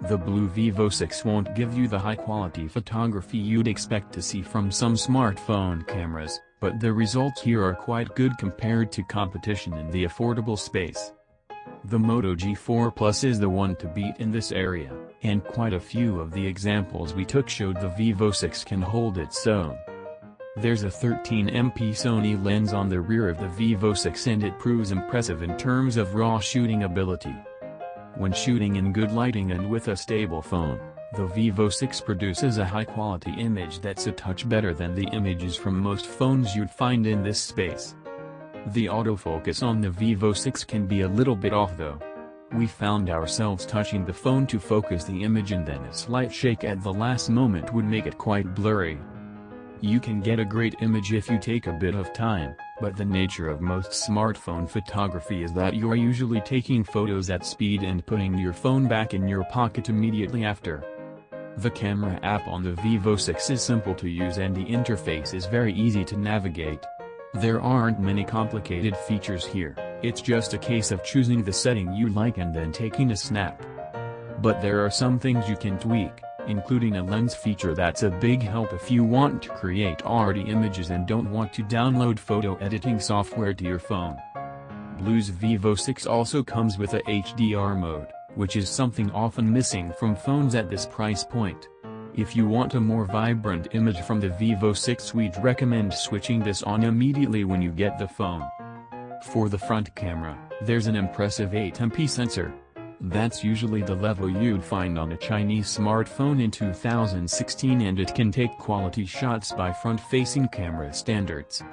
The Blu Vivo 6 won't give you the high-quality photography you'd expect to see from some smartphone cameras, but the results here are quite good compared to competition in the affordable space. The Moto G4 Plus is the one to beat in this area, and quite a few of the examples we took showed the Vivo 6 can hold its own. There's a 13MP Sony lens on the rear of the Vivo 6 and it proves impressive in terms of raw shooting ability. When shooting in good lighting and with a stable phone, the Vivo 6 produces a high-quality image that's a touch better than the images from most phones you'd find in this space. The autofocus on the Vivo 6 can be a little bit off though. We found ourselves touching the phone to focus the image and then a slight shake at the last moment would make it quite blurry. You can get a great image if you take a bit of time, but the nature of most smartphone photography is that you're usually taking photos at speed and putting your phone back in your pocket immediately after. The camera app on the Vivo 6 is simple to use and the interface is very easy to navigate. There aren't many complicated features here, it's just a case of choosing the setting you like and then taking a snap. But there are some things you can tweak, including a lens feature that's a big help if you want to create arty images and don't want to download photo editing software to your phone. Blu's Vivo 6 also comes with a HDR mode, which is something often missing from phones at this price point. If you want a more vibrant image from the Vivo 6, we'd recommend switching this on immediately when you get the phone. For the front camera, there's an impressive 8MP sensor. That's usually the level you'd find on a Chinese smartphone in 2016 and it can take quality shots by front-facing camera standards.